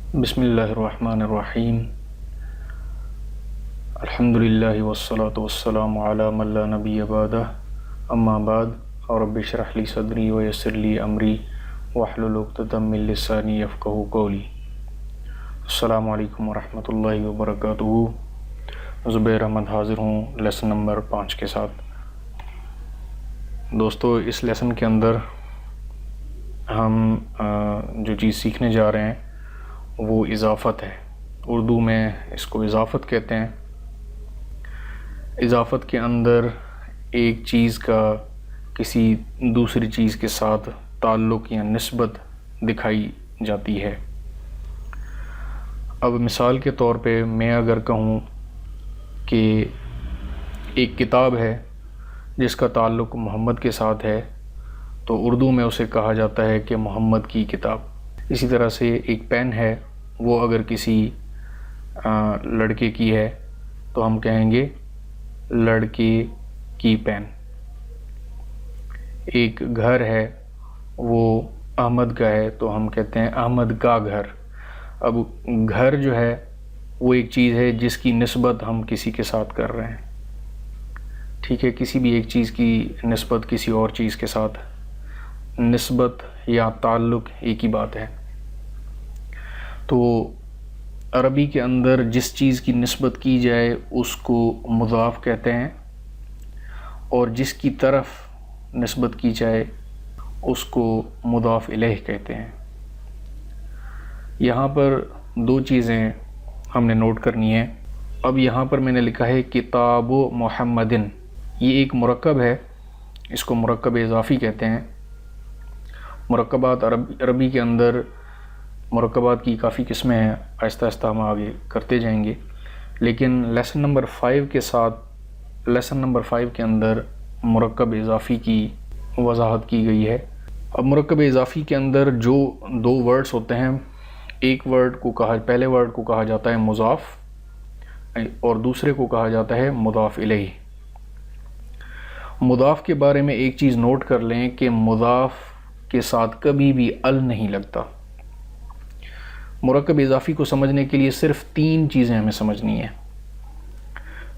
بسم اللہ الرحمن الرحیم الحمدللہ والصلاة والسلام علی من لا نبی بعدہ اما بعد رب اشرح لی صدری ویسر لی امری واحلل عقدۃ من لسانی یفقہوا قولی۔ السلام علیکم ورحمۃ اللہ وبرکاتہ۔ زبیر احمد حاضر ہوں لیسن نمبر 5 کے ساتھ۔ دوستو، اس لیسن کے اندر ہم جو چیز سیکھنے جا رہے ہیں وہ اضافت ہے۔ اردو میں اس کو اضافت کہتے ہیں۔ اضافت کے اندر ایک چیز کا کسی دوسری چیز کے ساتھ تعلق یا نسبت دکھائی جاتی ہے۔ اب مثال کے طور پہ میں اگر کہوں کہ ایک کتاب ہے جس کا تعلق محمد کے ساتھ ہے تو اردو میں اسے کہا جاتا ہے کہ محمد کی کتاب۔ اسی طرح سے ایک پین ہے، وہ اگر کسی لڑکے کی ہے تو ہم کہیں گے لڑکے کی پین۔ ایک گھر ہے، وہ احمد کا ہے تو ہم کہتے ہیں احمد کا گھر۔ اب گھر جو ہے وہ ایک چیز ہے جس کی نسبت ہم کسی کے ساتھ کر رہے ہیں، ٹھیک ہے؟ کسی بھی ایک چیز کی نسبت کسی اور چیز کے ساتھ، نسبت یا تعلق ایک ہی بات ہے۔ تو عربی کے اندر جس چیز کی نسبت کی جائے اس کو مضاف کہتے ہیں، اور جس کی طرف نسبت کی جائے اس کو مضاف الیہ کہتے ہیں۔ یہاں پر دو چیزیں ہم نے نوٹ کرنی ہیں۔ اب یہاں پر میں نے لکھا ہے کتاب محمدن، یہ ایک مرکب ہے، اس کو مرکب اضافی کہتے ہیں۔ مرکبات عربی کے اندر مرکبات کی کافی قسمیں ہیں، آہستہ آہستہ ہم آگے کرتے جائیں گے، لیکن لیسن نمبر 5 کے ساتھ، لیسن نمبر 5 کے اندر مرکب اضافی کی وضاحت کی گئی ہے۔ اب مرکب اضافی کے اندر جو دو ورڈز ہوتے ہیں، ایک ورڈ کو پہلے ورڈ کو کہا جاتا ہے مضاف اور دوسرے کو کہا جاتا ہے مضاف الیہ۔ مضاف کے بارے میں ایک چیز نوٹ کر لیں کہ مضاف کے ساتھ کبھی بھی ال نہیں لگتا۔ مرکب اضافی کو سمجھنے کے لیے صرف 3 چیزیں ہمیں سمجھنی ہیں۔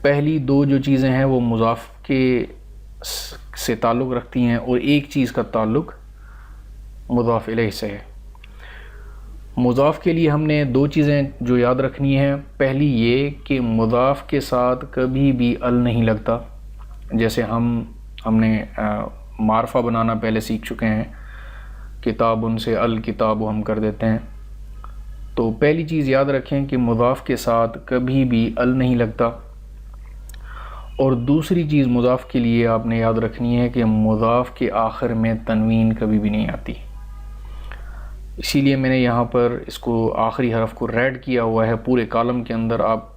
پہلی 2 جو چیزیں ہیں وہ مضاف کے سے تعلق رکھتی ہیں، اور ایک چیز کا تعلق مضاف الیہ سے ہے۔ مضاف کے لیے ہم نے 2 چیزیں جو یاد رکھنی ہیں۔ پہلی یہ کہ مضاف کے ساتھ کبھی بھی ال نہیں لگتا، جیسے ہم نے معرفہ بنانا پہلے سیکھ چکے ہیں، کتاب ان سے الکتاب ہم کر دیتے ہیں۔ تو پہلی چیز یاد رکھیں کہ مضاف کے ساتھ کبھی بھی ال نہیں لگتا، اور دوسری چیز مضاف کے لیے آپ نے یاد رکھنی ہے کہ مضاف کے آخر میں تنوین کبھی بھی نہیں آتی۔ اسی لیے میں نے یہاں پر اس کو آخری حرف کو ریڈ کیا ہوا ہے۔ پورے کالم کے اندر آپ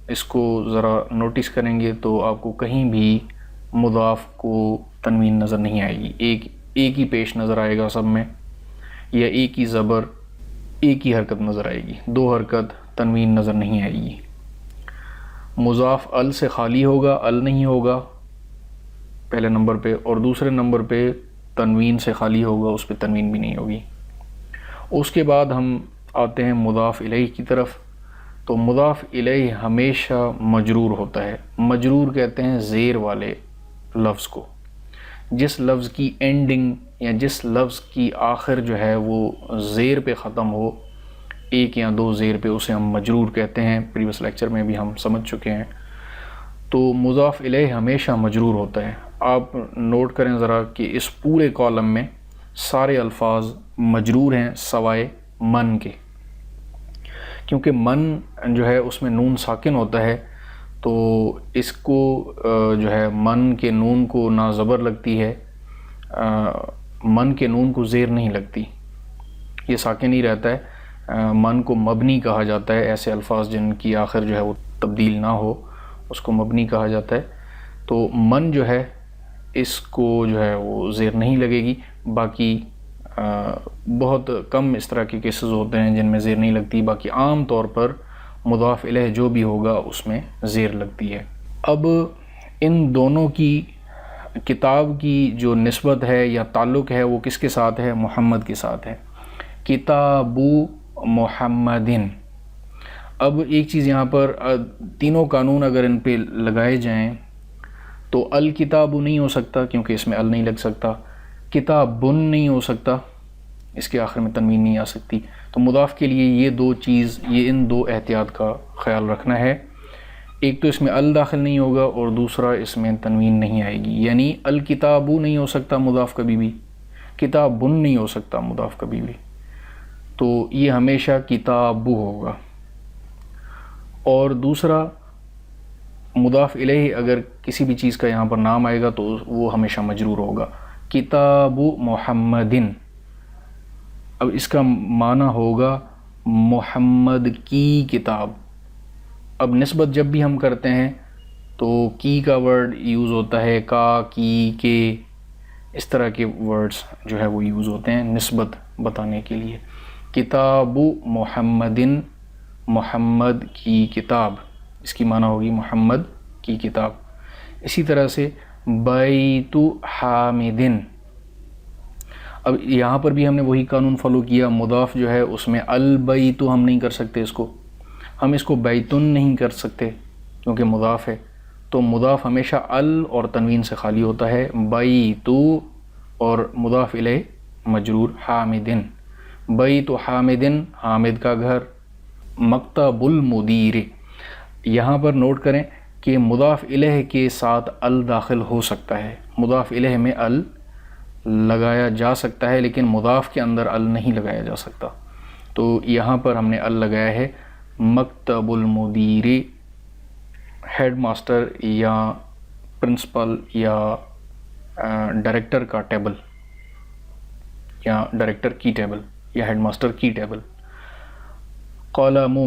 اس کو ذرا نوٹس کریں گے تو آپ کو کہیں بھی مضاف کو تنوین نظر نہیں آئے گی، ایک ہی پیش نظر آئے گا سب میں، یا ایک ہی زبر، ایک ہی حرکت نظر آئے گی، 2 حرکت تنوین نظر نہیں آئے گی۔ مضاف ال سے خالی ہوگا، ال نہیں ہوگا پہلے نمبر پہ، اور دوسرے نمبر پہ تنوین سے خالی ہوگا، اس پہ تنوین بھی نہیں ہوگی۔ اس کے بعد ہم آتے ہیں مضاف الیہ کی طرف۔ تو مضاف الیہ ہمیشہ مجرور ہوتا ہے۔ مجرور کہتے ہیں زیر والے لفظ کو، جس لفظ کی اینڈنگ یا جس لفظ کی آخر جو ہے وہ زیر پہ ختم ہو، 1 یا 2 زیر پہ، اسے ہم مجرور کہتے ہیں۔ پریویس لیکچر میں بھی ہم سمجھ چکے ہیں۔ تو مضاف الیہ ہمیشہ مجرور ہوتا ہے۔ آپ نوٹ کریں ذرا کہ اس پورے کالم میں سارے الفاظ مجرور ہیں سوائے من کے، کیونکہ من جو ہے اس میں نون ساکن ہوتا ہے، تو اس کو جو ہے من کے نون کو نہ زبر لگتی ہے، من کے نون کو زیر نہیں لگتی، یہ ساکن ہی رہتا ہے۔ من کو مبنی کہا جاتا ہے، ایسے الفاظ جن کی آخر جو ہے وہ تبدیل نہ ہو اس کو مبنی کہا جاتا ہے۔ تو من جو ہے اس کو جو ہے وہ زیر نہیں لگے گی۔ باقی بہت کم اس طرح کے کیسز ہوتے ہیں جن میں زیر نہیں لگتی، باقی عام طور پر مضاف الیہ جو بھی ہوگا اس میں زیر لگتی ہے۔ اب ان دونوں کی کتاب کی جو نسبت ہے یا تعلق ہے وہ کس کے ساتھ ہے؟ محمد کے ساتھ ہے۔ کتابو محمدن. اب ایک چیز یہاں پر تینوں قانون اگر ان پہ لگائے جائیں تو الکتاب نہیں ہو سکتا کیونکہ اس میں ال نہیں لگ سکتا، کتابن نہیں ہو سکتا، اس کے آخر میں تنوین نہیں آ سکتی. تو مضاف کے لیے یہ ان دو احتیاط کا خیال رکھنا ہے. ایک تو اس میں ال داخل نہیں ہوگا اور دوسرا اس میں تنوین نہیں آئے گی. یعنی الکتابو نہیں ہو سکتا مضاف کبھی بھی، کتابن نہیں ہو سکتا مضاف کبھی بھی، تو یہ ہمیشہ کتابو ہوگا. اور دوسرا مضاف الیہ اگر کسی بھی چیز کا یہاں پر نام آئے گا تو وہ ہمیشہ مجرور ہوگا. کتاب محمدن، اب اس کا معنی ہوگا محمد کی کتاب. اب نسبت جب بھی ہم کرتے ہیں تو کی کا ورڈ یوز ہوتا ہے، کا، کی، کے، اس طرح کے ورڈز جو ہے وہ یوز ہوتے ہیں نسبت بتانے کے لیے. کتاب محمدن، محمد کی کتاب، اس کی معنی ہوگی محمد کی کتاب. اسی طرح سے بیت حامدن، اب یہاں پر بھی ہم نے وہی قانون فالو کیا. مضاف جو ہے اس میں البیت ہم نہیں کر سکتے، ہم اس کو بیتن نہیں کر سکتے کیونکہ مضاف ہے. تو مضاف ہمیشہ ال اور تنوین سے خالی ہوتا ہے. بیت اور مضاف الیہ مجرور حامدن، بیت حامدن، حامد کا گھر. مکتب المدیر، یہاں پر نوٹ کریں کہ مضاف الیہ کے ساتھ ال داخل ہو سکتا ہے. مضاف الیہ میں ال لگایا جا سکتا ہے لیکن مضاف کے اندر ال نہیں لگایا جا سکتا. تو یہاں پر ہم نے ال لگایا ہے. مکتب المدیر، ہیڈ ماسٹر یا پرنسپل یا ڈائریکٹر کا ٹیبل یا ڈائریکٹر کی ٹیبل یا ہیڈ ماسٹر کی ٹیبل. قلم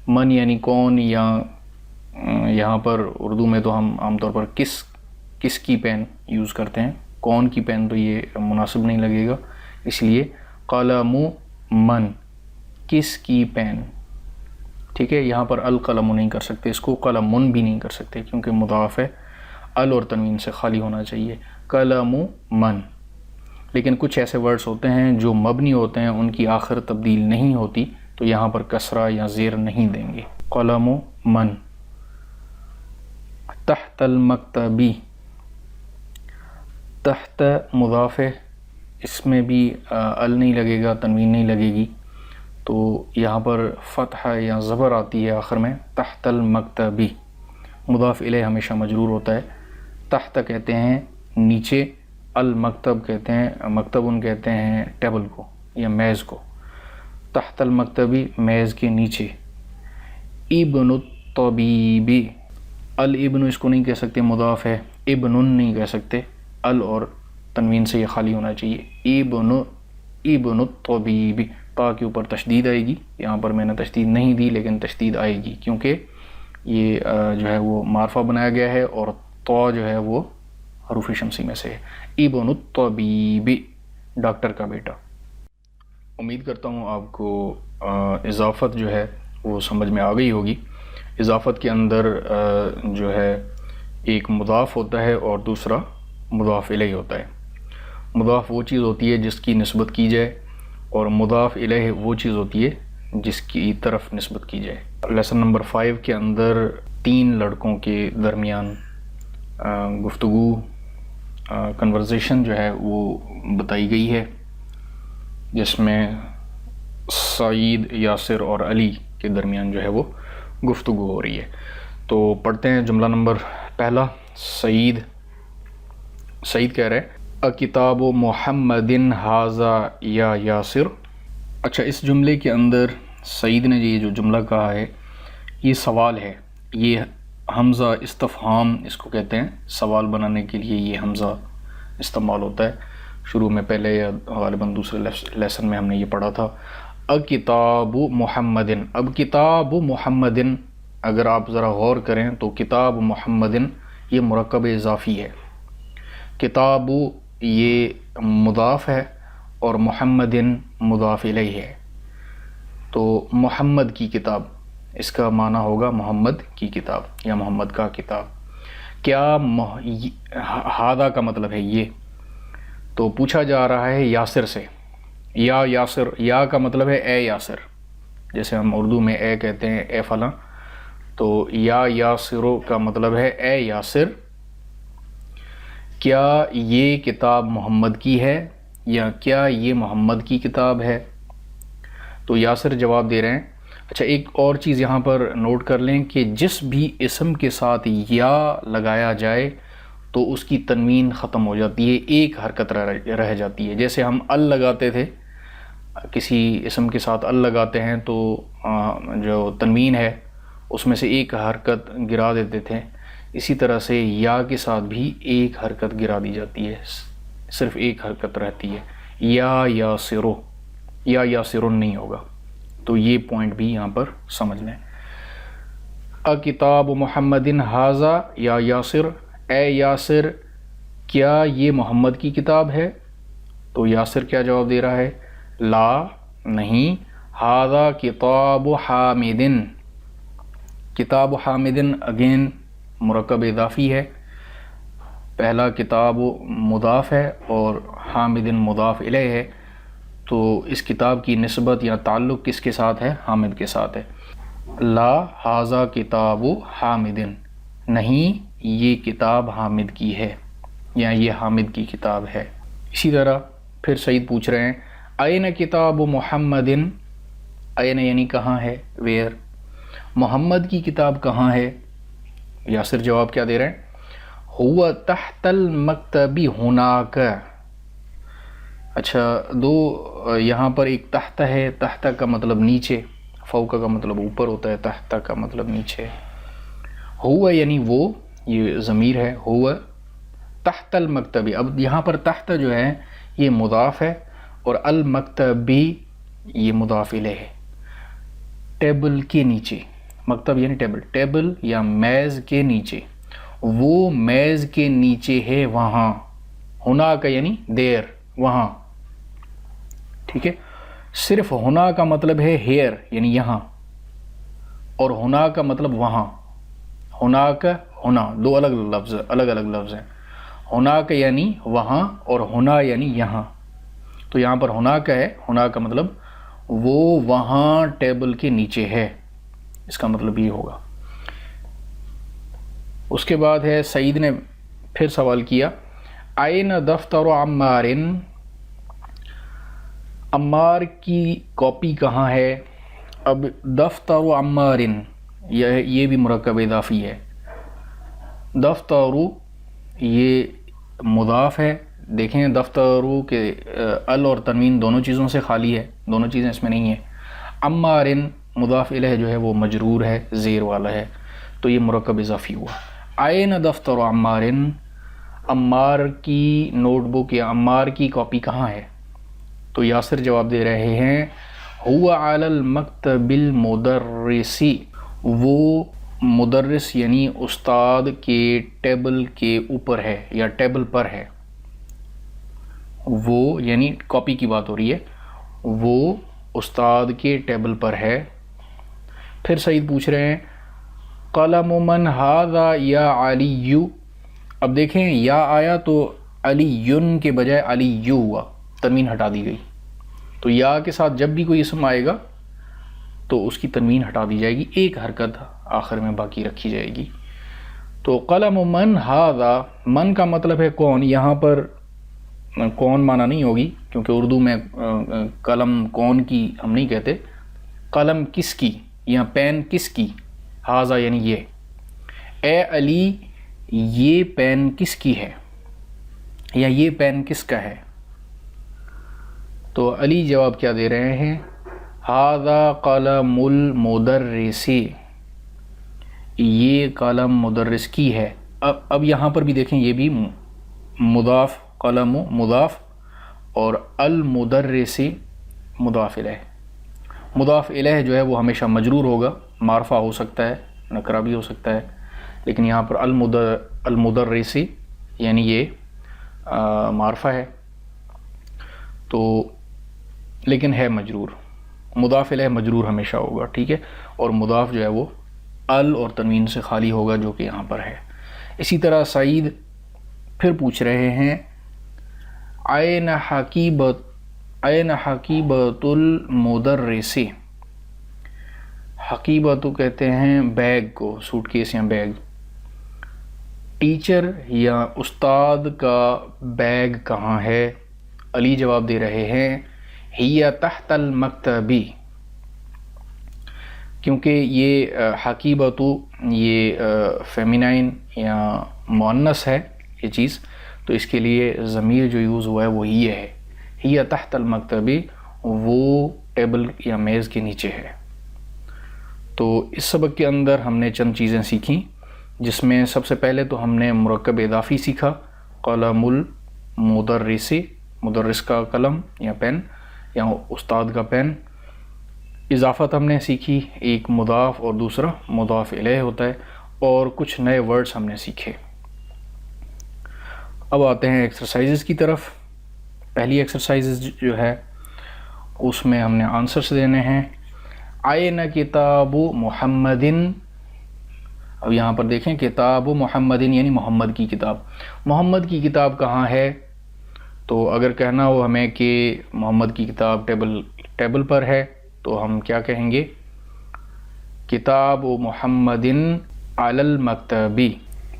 من یعنی کون، یا یہاں پر اردو میں تو ہم عام طور پر کس کی پین یوز کرتے ہیں، کون کی پین تو یہ مناسب نہیں لگے گا، اس لیے قلم من، کس کی پین. ٹھیک ہے، یہاں پر القلم نہیں کر سکتے، اس کو قلم بھی نہیں کر سکتے کیونکہ مضاف ہے، ال اور تنوین سے خالی ہونا چاہیے. قلم من. لیکن کچھ ایسے ورڈز ہوتے ہیں جو مبنی ہوتے ہیں، ان کی آخر تبدیل نہیں ہوتی تو یہاں پر کسرہ یا زیر نہیں دیں گے. قلم من. تحت المکتبی، تحت مضاف ہے، اس میں بھی ال نہیں لگے گا، تنوین نہیں لگے گی، تو یہاں پر فتح یا زبر آتی ہے آخر میں. تحت المکتبی، مضاف الیہ ہمیشہ مجرور ہوتا ہے. تحت کہتے ہیں نیچے، المکتب کہتے ہیں، مکتبن کہتے ہیں ٹیبل کو یا میز کو. تحت المکتبی، میز کے نیچے. ابن الطبیبی، الابن اس کو نہیں کہہ سکتے، مضاف ہے. ابن نہیں کہہ سکتے، ال اور تنوین سے یہ خالی ہونا چاہیے. ابن الطبیبی، تا کے اوپر تشدید آئے گی، یہاں پر میں نے تشدید نہیں دی لیکن تشدید آئے گی کیونکہ یہ جو ہے وہ معرفہ بنایا گیا ہے اور تو جو ہے وہ حروف شمسی میں سے ہے. ابن الطبیبی، ڈاکٹر کا بیٹا. امید کرتا ہوں آپ کو اضافت جو ہے وہ سمجھ میں آ گئی ہوگی. اضافت کے اندر جو ہے ایک مضاف ہوتا ہے اور دوسرا مضاف الیہ ہوتا ہے. مضاف وہ چیز ہوتی ہے جس کی نسبت کی جائے اور مضاف الیہ وہ چیز ہوتی ہے جس کی طرف نسبت کی جائے. لیسن نمبر 5 کے اندر 3 لڑکوں کے درمیان گفتگو، کنورزیشن جو ہے وہ بتائی گئی ہے، جس میں سعید، یاسر اور علی کے درمیان جو ہے وہ گفتگو ہو رہی ہے. تو پڑھتے ہیں جملہ نمبر پہلا. سعید کہہ رہے ہیں اکتاب محمد ھذا یا یاسر. اچھا، اس جملے کے اندر سعید نے یہ جو جملہ کہا ہے یہ سوال ہے. یہ حمزہ استفہام اس کو کہتے ہیں، سوال بنانے کے لیے یہ حمزہ استعمال ہوتا ہے. شروع میں پہلے یا غالباً دوسرے لیسن میں ہم نے یہ پڑھا تھا اکتاب محمدن. اب کتاب محمدن اگر آپ ذرا غور کریں تو کتاب محمدن یہ مرکب اضافی ہے. کتاب یہ مضاف ہے اور محمدن مضاف الیہ ہے. تو محمد کی کتاب، اس کا معنی ہوگا محمد کی کتاب یا محمد کا کتاب. کیا ہادہ کا مطلب ہے یہ، تو پوچھا جا رہا ہے یاسر سے. یا یاسر، یا کا مطلب ہے اے یاسر، جیسے ہم اردو میں اے کہتے ہیں اے فلاں، تو یا یاسرو کا مطلب ہے اے یاسر، کیا یہ کتاب محمد کی ہے یا کیا یہ محمد کی کتاب ہے؟ تو یاسر جواب دے رہے ہیں۔ اچھا ایک اور چیز یہاں پر نوٹ کر لیں کہ جس بھی اسم کے ساتھ یا لگایا جائے تو اس کی تنوین ختم ہو جاتی ہے، ایک حرکت رہ جاتی ہے۔ جیسے ہم ال لگاتے تھے، کسی اسم کے ساتھ ال لگاتے ہیں تو جو تنوین ہے اس میں سے ایک حرکت گرا دیتے تھے، اسی طرح سے یا کے ساتھ بھی ایک حرکت گرا دی جاتی ہے، صرف ایک حرکت رہتی ہے، یا یاسرو، یا یاسرن نہیں ہوگا۔ تو یہ پوائنٹ بھی یہاں پر سمجھ لیں۔ اکتاب محمد ھذا یا یاسر، اے یاسر کیا یہ محمد کی کتاب ہے؟ تو یاسر کیا جواب دے رہا ہے؟ لا، نہیں، ھذا کتاب حامد، کتاب حامد اگین مرکب اضافی ہے، پہلا کتاب مضاف ہے اور حامد مضاف الیہ ہے، تو اس کتاب کی نسبت یا تعلق کس کے ساتھ ہے؟ حامد کے ساتھ ہے۔ لا ھذا کتاب حامد، نہیں یہ کتاب حامد کی ہے یا یہ حامد کی کتاب ہے۔ اسی طرح پھر سعید پوچھ رہے ہیں این کتاب محمد، این یعنی کہاں ہے، ویئر، محمد کی کتاب کہاں ہے؟ یاسر جواب کیا دے رہے ہیں؟ ہوا تحت المکتب ہناک۔ اچھا دو یہاں پر ایک تحت ہے، تحت کا مطلب نیچے، فوق کا مطلب اوپر ہوتا ہے، تحت کا مطلب نیچے۔ ہوا یعنی وہ، یہ ضمیر ہے، ہوا تحت المکتب، اب یہاں پر تحت جو ہے یہ مضاف ہے اور المکتبی یہ مضاف الیہ ہے، ٹیبل کے نیچے، مکتب یعنی ٹیبل، ٹیبل یا میز کے نیچے، وہ میز کے نیچے ہے وہاں، ہونا کا یعنی دیر، وہاں، ٹھیک ہے۔ صرف ہونا کا مطلب ہے ہیئر یعنی یہاں، اور ہونا کا مطلب وہاں، ہونا کا ہونا دو الگ الگ لفظ ہیں، ہونا کا یعنی وہاں اور ہونا یعنی یہاں، تو یہاں پر ہونا کا ہے، ہونا کا مطلب وہ وہاں ٹیبل کے نیچے ہے، اس کا مطلب یہ ہوگا۔ اس کے بعد ہے سعید نے پھر سوال کیا این دفتر عمار، عمار کی کاپی کہاں ہے؟ اب دفتر عمار یہ بھی مرکب اضافی ہے، دفتر یہ مضاف ہے، دیکھیں دفتر کے ال اور تنوین دونوں چیزوں سے خالی ہے، دونوں چیزیں اس میں نہیں ہیں۔ عمار مضاف الیہ جو ہے وہ مجرور ہے، زیر والا ہے، تو یہ مرکب اضافی ہوا۔ این دفتر عمار، عمار کی نوٹ بک یا عمار کی کاپی کہاں ہے؟ تو یاسر جواب دے رہے ہیں ہوا علی المکتب المدرسی، وہ مدرس یعنی استاد کے ٹیبل کے اوپر ہے یا ٹیبل پر ہے، وہ یعنی کاپی کی بات ہو رہی ہے، وہ استاد کے ٹیبل پر ہے۔ پھر سعید پوچھ رہے ہیں قلم من ھذا یا علی، اب دیکھیں یا آیا تو علی کے بجائے علی ہوا، تنوین ہٹا دی گئی، تو یا کے ساتھ جب بھی کوئی اسم آئے گا تو اس کی تنوین ہٹا دی جائے گی، ایک حرکت آخر میں باقی رکھی جائے گی۔ تو قلم من ھذا، من کا مطلب ہے کون، یہاں پر کون معنی نہیں ہوگی کیونکہ اردو میں قلم کون کی ہم نہیں کہتے، قلم کس کی یا پین کس کی، ھذا یعنی یہ، اے علی یہ پین کس کی ہے یا یہ پین کس کا ہے؟ تو علی جواب کیا دے رہے ہیں ھذا قلم المدرس، یہ قلم مدرس کی ہے۔ اب یہاں پر بھی دیکھیں یہ بھی مضاف، قلم مضاف اور المدرس مضاف الیہ، مضاف الیہ جو ہے وہ ہمیشہ مجرور ہوگا، معرفہ ہو سکتا ہے، نکرہ بھی ہو سکتا ہے، لیکن یہاں پر المدرسی یعنی یہ معرفہ ہے، تو لیکن ہے مجرور، مضاف الیہ مجرور ہمیشہ ہوگا، ٹھیک ہے، اور مضاف جو ہے وہ ال اور تنوین سے خالی ہوگا جو کہ یہاں پر ہے۔ اسی طرح سعید پھر پوچھ رہے ہیں این حقیبت، این حقیبۃ المدرس، حقیبۃ کہتے ہیں بیگ کو، سوٹ کیس یا بیگ. ٹیچر یا استاد کا بیگ کہاں ہے؟ علی جواب دے رہے ہیں ہی تحت المکتبی، کیونکہ یہ حقیبۃ یہ فیمینائن یا مؤنث ہے یہ چیز، تو اس کے لیے ضمیر جو یوز ہوا ہے وہ ہی ہے. ہی تحت المکتبی، وہ ٹیبل یا میز کے نیچے ہے. تو اس سبق کے اندر ہم نے چند چیزیں سیکھیں، جس میں سب سے پہلے تو ہم نے مرکب اضافی سیکھا، قلم المدرس، مدرس کا قلم یا پین یا استاد کا پین. اضافت ہم نے سیکھی، ایک مضاف اور دوسرا مضاف الیہ ہوتا ہے، اور کچھ نئے ورڈز ہم نے سیکھے. اب آتے ہیں ایکسرسائزز کی طرف. پہلی ایکسرسائزز جو ہے اس میں ہم نے آنسرس دینے ہیں. آئین کتاب محمد، اب یہاں پر دیکھیں کتاب محمد یعنی محمد کی کتاب. محمد کی کتاب کہاں ہے؟ تو اگر کہنا ہو ہمیں کہ محمد کی کتاب ٹیبل پر ہے تو ہم کیا کہیں گے؟ کتاب محمد علی المکتبی،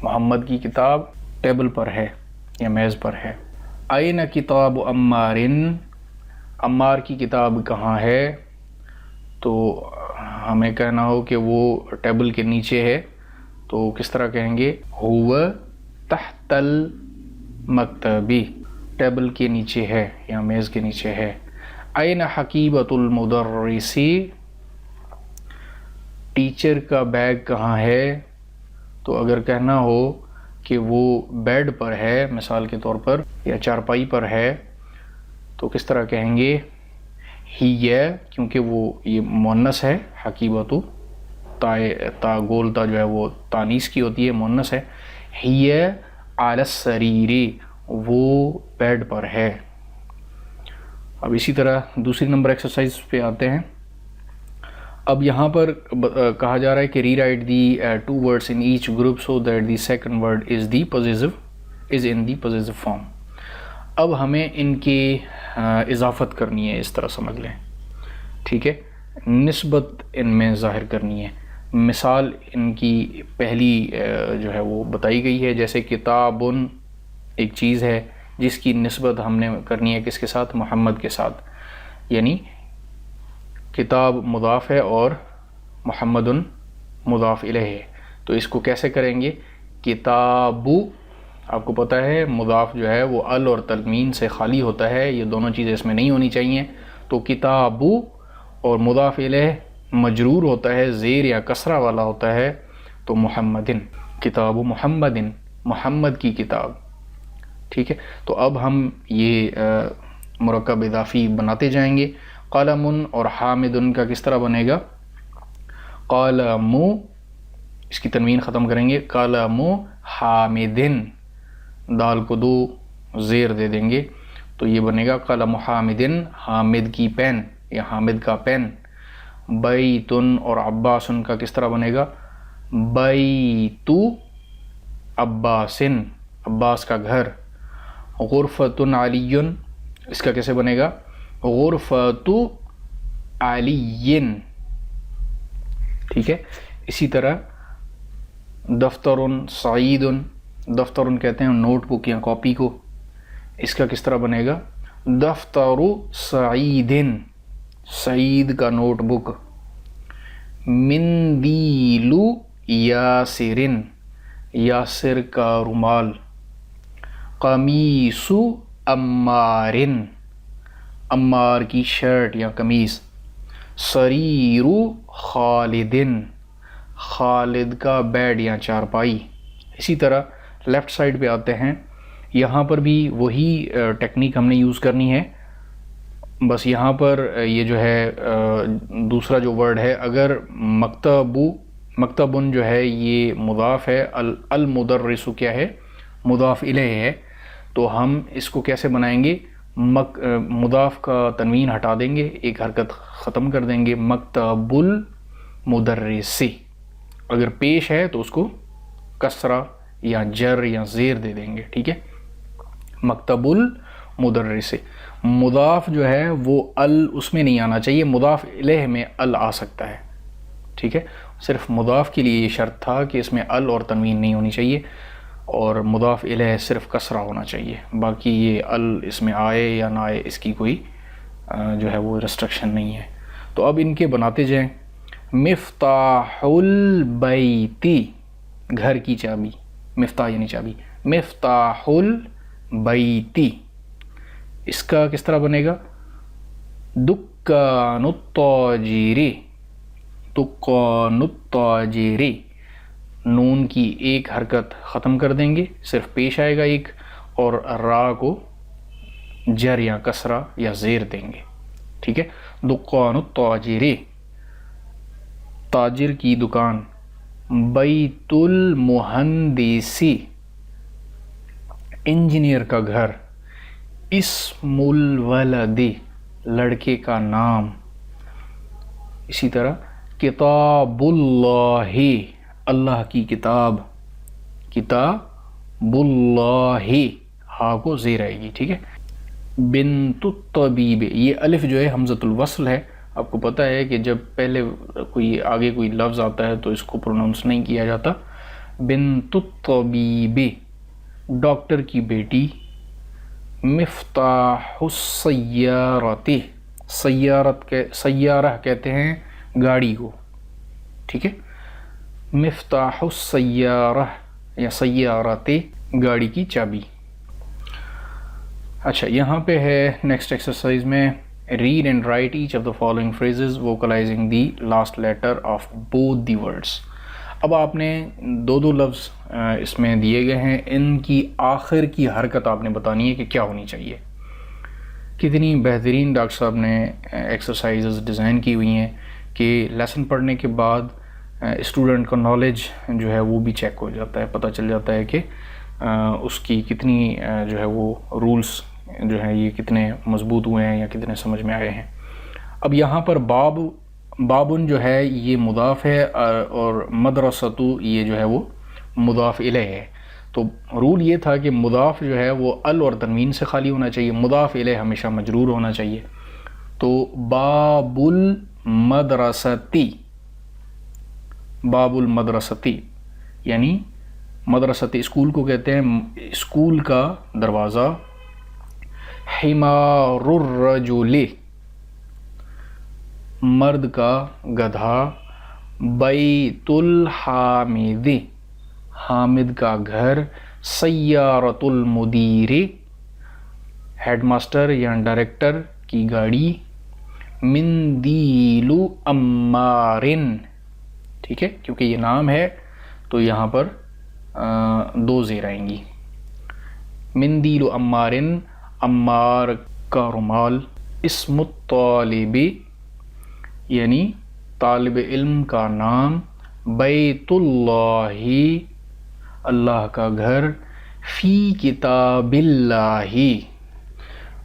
محمد کی کتاب ٹیبل پر ہے یا میز پر ہے. آئین کتاب عمار، عمار کی کتاب کہاں ہے؟ تو ہمیں کہنا ہو کہ وہ ٹیبل کے نیچے ہے تو کس طرح کہیں گے؟ ہو تحت المکتبی، ٹیبل کے نیچے ہے یا میز کے نیچے ہے. این حقیبۃ المدرس، ٹیچر کا بیگ کہاں ہے؟ تو اگر کہنا ہو کہ وہ بیڈ پر ہے مثال کے طور پر یا چارپائی پر ہے تو کس طرح کہیں گے؟ ہی، کیونکہ وہ یہ مؤنث ہے، حقیبۃ تا گول تا جو ہے وہ تانیث کی ہوتی ہے، مؤنث ہے. ہی علی السریر، وہ بیڈ پر ہے. اب اسی طرح دوسری نمبر ایکسرسائز پہ آتے ہیں. اب یہاں پر کہا جا رہا ہے کہ rewrite the two words in each group so that the second word is in the possessive form. اب ہمیں ان کی اضافت کرنی ہے، اس طرح سمجھ لیں، ٹھیک ہے، نسبت ان میں ظاہر کرنی ہے. مثال ان کی پہلی جو ہے وہ بتائی گئی ہے، جیسے کتابن ایک چیز ہے جس کی نسبت ہم نے کرنی ہے کس کے ساتھ؟ محمد کے ساتھ. یعنی کتاب مضاف ہے اور محمد مضاف الیہ ہے، تو اس کو کیسے کریں گے؟ کتابو، آپ کو پتہ ہے مضاف جو ہے وہ ال اور تنوین سے خالی ہوتا ہے، یہ دونوں چیزیں اس میں نہیں ہونی چاہیے. تو کتابو اور مضاف الیہ مجرور ہوتا ہے، زیر یا کسرہ والا ہوتا ہے، تو محمدن، کتاب محمدن، محمد کی کتاب. ٹھیک ہے، تو اب ہم یہ مرکب اضافی بناتے جائیں گے. قلم اور حامدن کا کس طرح بنے گا؟ قلم، اس کی تنوین ختم کریں گے، قلم حامدن، دال کو دو زیر دے دیں گے تو یہ بنے گا قلم حامدن، حامد کی پین یا حامد کا پین. بیتن اور عباسن کا کس طرح بنے گا؟ بیتو عباسن، عباس کا گھر. غرفتن علی، اس کا کیسے بنے گا؟ غرفت علی. ٹھیک ہے، اسی طرح دفتر سعید، دفتر کہتے ہیں نوٹ بک یا کاپی کو، اس کا کس طرح بنے گا؟ دفتر سعید، سعید کا نوٹ بک. مندیل یاسر، یاسر کا رومال. قمیص عمار، عمار کی شرٹ یا قمیص. سریر خالد، خالد کا بیڈ یا چارپائی. اسی طرح لیفٹ سائڈ پہ آتے ہیں، یہاں پر بھی وہی ٹیکنیک ہم نے یوز کرنی ہے، بس یہاں پر یہ جو ہے دوسرا جو ورڈ ہے، اگر مکتبن جو ہے یہ مضاف ہے، المدرس کیا ہے؟ مضاف الیہ ہے، تو ہم اس کو کیسے بنائیں گے؟ مضاف کا تنوین ہٹا دیں گے، ایک حرکت ختم کر دیں گے، مکتب المدرس. اگر پیش ہے تو اس کو کسرہ یا جر یا زیر دے دیں گے. ٹھیک ہے، مکتب مدرس. مضاف جو ہے وہ ال اس میں نہیں آنا چاہیے, مضاف الیہ میں ال آ سکتا ہے, ٹھیک ہے. صرف مضاف کے لیے یہ شرط تھا کہ اس میں ال اور تنوین نہیں ہونی چاہیے, اور مضاف الیہ صرف کسرہ ہونا چاہیے. باقی یہ ال اس میں آئے یا نہ آئے اس کی کوئی جو ہے وہ ریسٹرکشن نہیں ہے. تو اب ان کے بناتے جائیں. مفتاح البیتی, گھر کی چابی, مفتاح یعنی چابی, مفتاح البیتی, اس کا کس طرح بنے گا؟ دکان التاجر, دکان التاجر, نون کی ایک حرکت ختم کر دیں گے, صرف پیش آئے گا ایک, اور را کو جر یا کسرہ یا زیر دیں گے, ٹھیک ہے. دکان التاجر, تاجر کی دکان. بیت المہندسی, انجینئر کا گھر. اسم الولد, لڑکے کا نام. اسی طرح کتاب اللہ, اللہ کی کتاب, کتاب اللہ, ہا کو زیر آئے گی, ٹھیک ہے. بنت الطبیب, یہ الف جو ہے حمزۃ الوصل ہے. آپ کو پتہ ہے کہ جب پہلے کوئی آگے کوئی لفظ آتا ہے تو اس کو پروننس نہیں کیا جاتا. بنت الطبیب, ڈاکٹر کی بیٹی. مفتاح السیارۃ, سیارہ کہتے ہیں گاڑی کو, ٹھیک ہے. مفتاح السیارہ یا سیارۃ, گاڑی کی چابی. اچھا, یہاں پہ ہے نیکسٹ ایکسرسائز میں read and write each of the following phrases vocalizing the last letter of both the words. اب آپ نے دو لفظ اس میں دیے گئے ہیں, ان کی آخر کی حرکت آپ نے بتانی ہے کہ کیا ہونی چاہیے. کتنی بہترین ڈاکٹر صاحب نے ایکسرسائزز ڈیزائن کی ہوئی ہیں کہ لیسن پڑھنے کے بعد اسٹوڈنٹ کا نالج جو ہے وہ بھی چیک ہو جاتا ہے, پتہ چل جاتا ہے کہ اس کی کتنی جو ہے وہ رولز جو ہیں یہ کتنے مضبوط ہوئے ہیں یا کتنے سمجھ میں آئے ہیں. اب یہاں پر بابن جو ہے یہ مضاف ہے, اور مدرستو یہ جو ہے وہ مضاف الیہ ہے. تو رول یہ تھا کہ مضاف جو ہے وہ ال اور تنوین سے خالی ہونا چاہیے, مضاف الیہ ہمیشہ مجرور ہونا چاہیے. تو باب المدرستی, باب المدرستی یعنی مدرستی اسکول کو کہتے ہیں, اسکول کا دروازہ. حمار الرجل, مرد کا گدھا. بیت الحامد, حامد کا گھر. سیارۃ المدیر, ہیڈ ماسٹر یا ڈائریکٹر کی گاڑی. مندیل عمار, ٹھیک ہے, کیونکہ یہ نام ہے تو یہاں پر دو زیر آئیں گی. مندیل عمار, عمار کا رومال. اسم الطالب یعنی طالب علم کا نام. بیت اللہ, اللہ کا گھر. فی کتاب اللہ,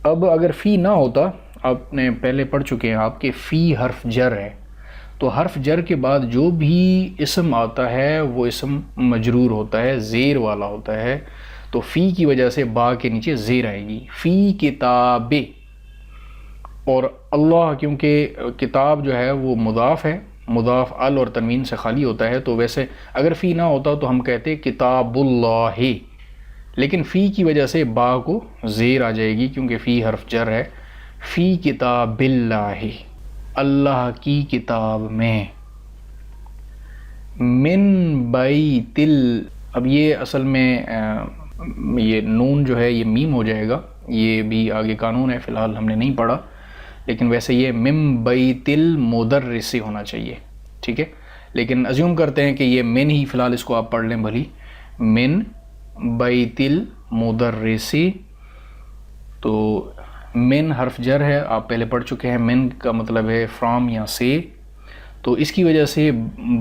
اب اگر فی نہ ہوتا, آپ نے پہلے پڑھ چکے ہیں آپ کہ فی حرف جر ہے, تو حرف جر کے بعد جو بھی اسم آتا ہے وہ اسم مجرور ہوتا ہے, زیر والا ہوتا ہے. تو فی کی وجہ سے با کے نیچے زیر آئے گی. فی کتاب, اور اللہ کیونکہ کتاب جو ہے وہ مضاف ہے, مضاف ال اور تنوین سے خالی ہوتا ہے, تو ویسے اگر فی نہ ہوتا تو ہم کہتے کتاب اللہ, لیکن فی کی وجہ سے با کو زیر آ جائے گی کیونکہ فی حرف جر ہے. فی کتاب اللہ, اللہ کی کتاب میں. من بیت اب یہ اصل میں یہ نون جو ہے یہ میم ہو جائے گا, یہ بھی آگے قانون ہے, فی الحال ہم نے نہیں پڑھا, لیکن ویسے یہ من بیت المدرس ہونا چاہیے, ٹھیک ہے. لیکن ازیوم کرتے ہیں کہ یہ من ہی, فی الحال اس کو آپ پڑھ لیں بھلی. من بیت المدرس, تو من حرف جر ہے, آپ پہلے پڑھ چکے ہیں. من کا مطلب ہے فرام یا سے, تو اس کی وجہ سے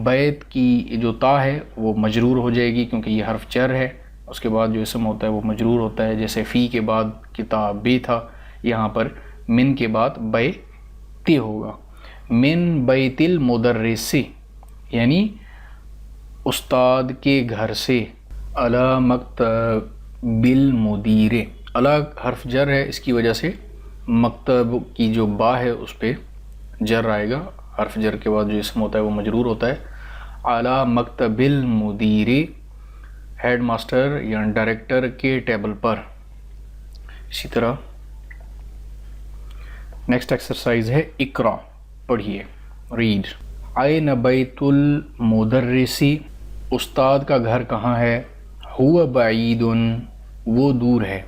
بیت کی جو تا ہے وہ مجرور ہو جائے گی کیونکہ یہ حرف جر ہے. اس کے بعد جو اسم ہوتا ہے وہ مجرور ہوتا ہے, جیسے فی کے بعد کتاب بھی تھا, یہاں پر من کے بعد بیت ہوگا. من بیت المدرس یعنی استاد کے گھر سے. علی مکتب المدیر, الگ حرف جر ہے، اس کی وجہ سے مکتب کی جو با ہے اس پہ جر آئے گا، حرف جر کے بعد جو اسم ہوتا ہے وہ مجرور ہوتا ہے. اعلیٰ مکتب المدیر، ہیڈ ماسٹر یا ڈائریکٹر کے ٹیبل پر. اسی طرح نیکسٹ ایکسرسائز ہے اقرا، پڑھیے، ریڈ. این بیت المدرسی، استاد کا گھر کہاں ہے؟ ہوا بعید، وہ دور ہے.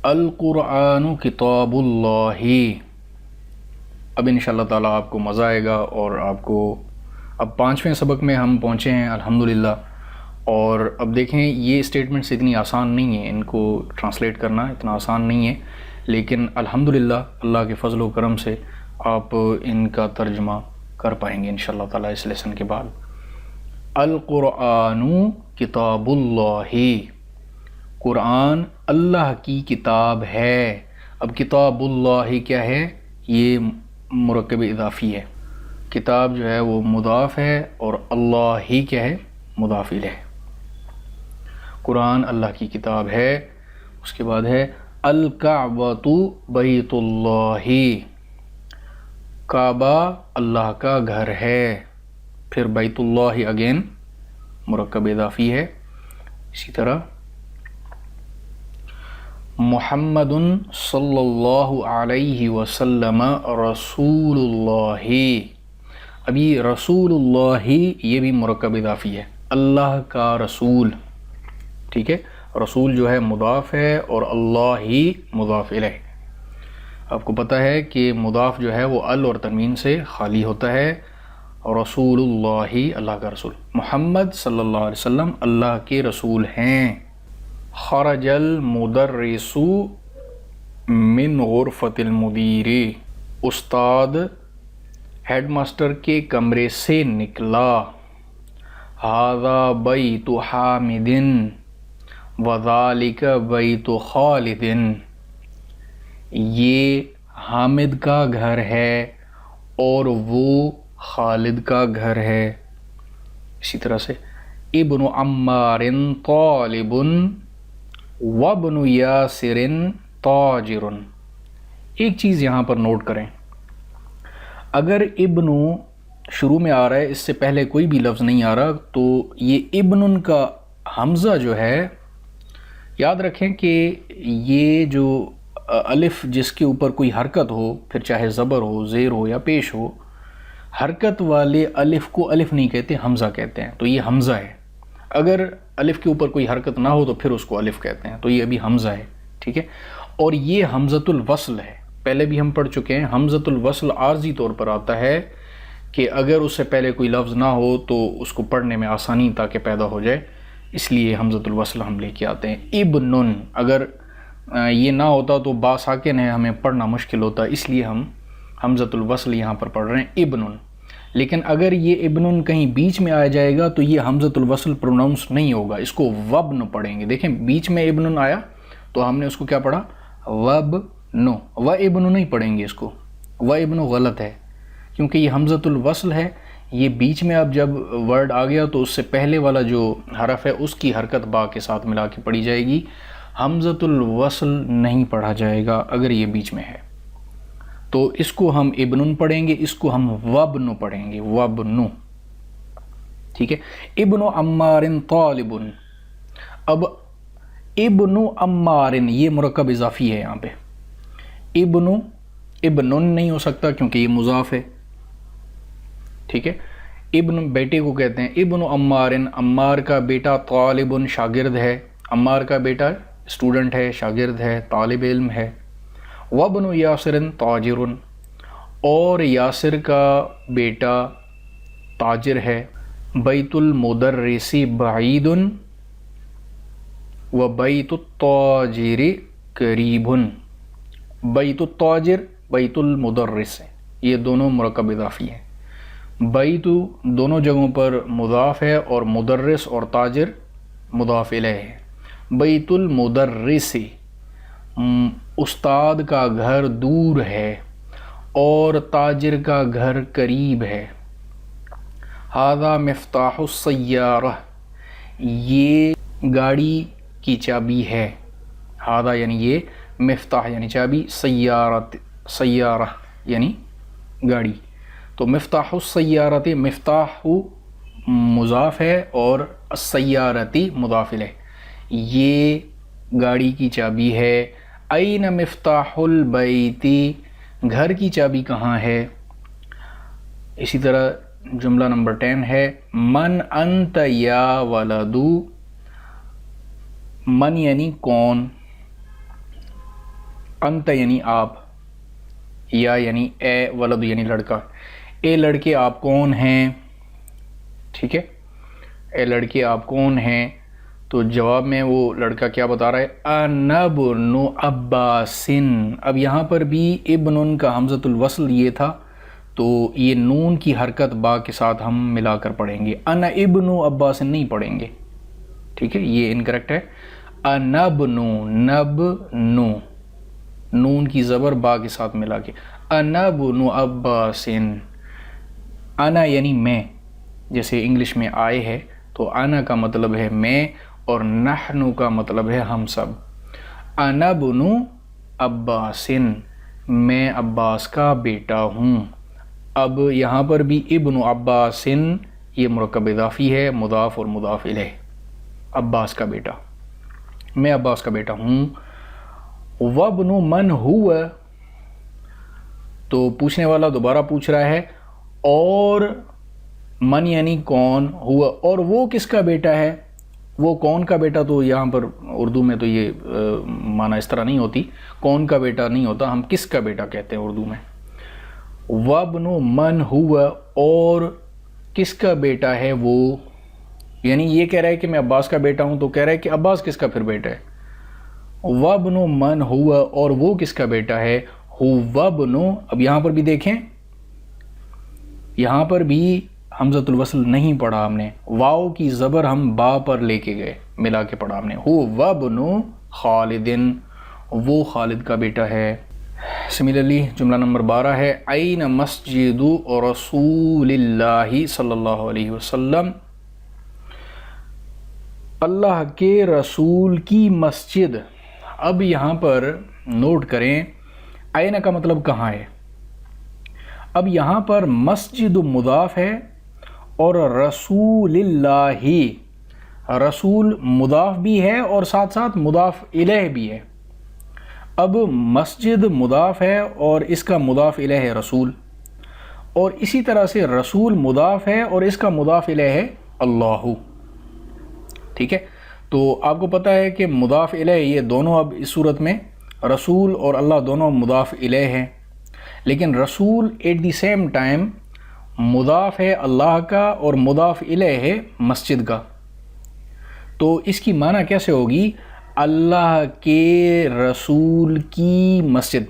القرآن کتاب اللہ، اب انشاءاللہ تعالیٰ آپ کو مزہ آئے گا اور آپ کو اب 5ویں سبق میں ہم پہنچے ہیں الحمدللہ. اور اب دیکھیں یہ اسٹیٹمنٹس اتنی آسان نہیں ہیں، ان کو ٹرانسلیٹ کرنا اتنا آسان نہیں ہے، لیکن الحمدللہ اللہ کے فضل و کرم سے آپ ان کا ترجمہ کر پائیں گے انشاءاللہ تعالیٰ اس لیسن کے بعد. القرآن کتاب اللہ، قرآن اللہ کی کتاب ہے. اب کتاب اللہ کیا ہے؟ یہ مرکب اضافی ہے. کتاب جو ہے وہ مضاف ہے اور اللہ ہی کیا ہے؟ مضاف الیہ. قرآن اللہ کی کتاب ہے. اس کے بعد ہے الکعبۃ بیت اللہ، کعبہ اللہ کا گھر ہے. پھر بیت اللہ اگین مرکب اضافی ہے. اسی طرح محمد صلی اللہ علیہ وسلم رسول اللہ، ابھی رسول اللہ یہ بھی مرکب اضافی ہے، اللہ کا رسول. ٹھیک ہے، رسول جو ہے مضاف ہے اور اللہ ہی مضاف الیہ. آپ کو پتہ ہے کہ مضاف جو ہے وہ ال اور تنوین سے خالی ہوتا ہے. رسول اللہ اللہ کا رسول، محمد صلی اللہ علیہ وسلم اللہ کے رسول ہیں. خرج المدرس من غرفۃ المدیر، استاد ہیڈ ماسٹر کے کمرے سے نکلا. ھذا بیت حامد وذالک بیت خالد، یہ حامد کا گھر ہے اور وہ خالد کا گھر ہے. اسی طرح سے ابن عمار طالب وابن یاسر تاجر. ایک چیز یہاں پر نوٹ کریں، اگر ابن شروع میں آ رہا ہے، اس سے پہلے کوئی بھی لفظ نہیں آ رہا، تو یہ ابن کا حمزہ جو ہے، یاد رکھیں کہ یہ جو الف جس کے اوپر کوئی حرکت ہو، پھر چاہے زبر ہو، زیر ہو یا پیش ہو، حرکت والے الف کو الف نہیں کہتے، حمزہ کہتے ہیں. تو یہ حمزہ ہے. اگر الف کے اوپر کوئی حرکت نہ ہو تو پھر اس کو الف کہتے ہیں. تو یہ ابھی حمزہ ہے. ٹھیک ہے، اور یہ حمزۃ الوصل ہے. پہلے بھی ہم پڑھ چکے ہیں، حمزۃ الوصل عارضی طور پر آتا ہے کہ اگر اس سے پہلے کوئی لفظ نہ ہو تو اس کو پڑھنے میں آسانی تاکہ پیدا ہو جائے، اس لیے حمزۃ الوصل ہم لے کے آتے ہیں. ابن، اگر یہ نہ ہوتا تو با ساکن ہے، ہمیں پڑھنا مشکل ہوتا، اس لیے ہم حمزۃ الوصل یہاں پر پڑھ رہے ہیں ابن. لیکن اگر یہ ابن کہیں بیچ میں آ جائے گا تو یہ حمزۃ الوصل پروناؤنس نہیں ہوگا، اس کو وبن پڑھیں گے. دیکھیں بیچ میں ابن آیا تو ہم نے اس کو کیا پڑھا؟ وبن. و ابن نہیں پڑھیں گے اس کو، و ابن غلط ہے کیونکہ یہ حمزۃ الوصل ہے. یہ بیچ میں اب جب ورڈ آ گیا تو اس سے پہلے والا جو حرف ہے اس کی حرکت با کے ساتھ ملا کے پڑھی جائے گی. حمزۃ الوصل نہیں پڑھا جائے گا اگر یہ بیچ میں ہے. تو اس کو ہم ابن پڑھیں گے، اس کو ہم وبن پڑھیں گے، وبن. ٹھیک ہے، ابن عمار طالب. اب ابن عمار یہ مرکب اضافی ہے، یہاں پہ ابن نہیں ہو سکتا کیونکہ یہ مضاف ہے. ٹھیک ہے، ابن بیٹے کو کہتے ہیں. ابن عمار، عمار کا بیٹا. طالب شاگرد ہے، عمار کا بیٹا اسٹوڈنٹ ہے، شاگرد ہے، طالب علم ہے. وابن یاسر تاجر، اور یاسر کا بیٹا تاجر ہے. بیت المدرس بعید و بیت التاجر قریب. بیت التاجر، بیت المدرس، یہ دونوں مرکب اضافی ہیں. بیت دونوں جگہوں پر مضاف ہے اور مدرس اور تاجر مضاف الیہ ہے. بیت المدرس، استاد کا گھر دور ہے اور تاجر کا گھر قریب ہے. ھذا مفتاح السیارہ، یہ گاڑی کی چابی ہے. ہادہ یعنی یہ، مفتاح یعنی چابی، سیارہ یعنی گاڑی. تو مفتاح السیارۃ، مفتاح مضاف ہے اور السیارتی مضاف الیہ، یہ گاڑی کی چابی ہے. این مفتاح البیت، گھر کی چابی کہاں ہے. اسی طرح جملہ نمبر 10 ہے من انت یا ولد. من یعنی کون، انت یعنی آپ، یا یعنی اے، ولد یعنی لڑکا. اے لڑکے آپ کون ہیں. ٹھیک ہے، اے لڑکے آپ کون ہیں. تو جواب میں وہ لڑکا کیا بتا رہا ہے، انا ابن عباس. اب یہاں پر بھی ابن کا حمزۃ الوصل یہ تھا، تو یہ نون کی حرکت با کے ساتھ ہم ملا کر پڑھیں گے، انا ابن عباس نہیں پڑھیں گے. ٹھیک ہے، یہ انکریکٹ ہے. انا ابن، نب نو، نون کی زبر با کے ساتھ ملا کے، انا ابن عباس. انا یعنی میں، جیسے انگلش میں آئے ہے تو انا کا مطلب ہے میں، اور نحن کا مطلب ہے ہم سب. انا ابن عباس، میں عباس کا بیٹا ہوں. اب یہاں پر بھی ابن عباس یہ مرکب اضافی ہے، مضاف اور مضاف الیہ. عباس کا بیٹا، میں عباس کا بیٹا ہوں. وابن من ہوا، تو پوچھنے والا دوبارہ پوچھ رہا ہے، اور من یعنی کون، ہوا اور وہ کس کا بیٹا ہے. وہ کون کا بیٹا، تو یہاں پر اردو میں تو یہ معنی اس طرح نہیں ہوتی، کون کا بیٹا نہیں ہوتا، ہم کس کا بیٹا کہتے ہیں اردو میں. وابن من ہوا، اور کس کا بیٹا ہے وہ، یعنی یہ کہہ رہا ہے کہ میں عباس کا بیٹا ہوں، تو کہہ رہا ہے کہ عباس کس کا پھر بیٹا ہے. وابن من ہوا، اور وہ کس کا بیٹا ہے. وابن، اب یہاں پر بھی دیکھیں، یہاں پر بھی حمزۃ الوصل نہیں پڑھا ہم نے، واو کی زبر ہم با پر لے کے گئے، ملا کے پڑھا ہم نے. وابن خالد، وہ خالد کا بیٹا ہے. سملرلی جملہ نمبر 12 ہے این مسجد رسول اللہ صلی اللہ علیہ وسلم، اللہ کے رسول کی مسجد. اب یہاں پر نوٹ کریں، این کا مطلب کہاں ہے. اب یہاں پر مسجد مضاف ہے اور رسول اللہ، رسول مضاف بھی ہے اور ساتھ ساتھ مضاف الیہ بھی ہے. اب مسجد مضاف ہے اور اس کا مضاف الیہ ہے رسول، اور اسی طرح سے رسول مضاف ہے اور اس کا مضاف الیہ ہے اللہ. ٹھیک ہے، تو آپ کو پتہ ہے کہ مضاف الیہ یہ دونوں اب اس صورت میں رسول اور اللہ دونوں مضاف الیہ ہیں، لیکن رسول ایٹ دی سیم ٹائم مضاف ہے اللہ کا اور مضاف الیہ ہے مسجد کا. تو اس کی معنی کیسے ہوگی، اللہ کے رسول کی مسجد.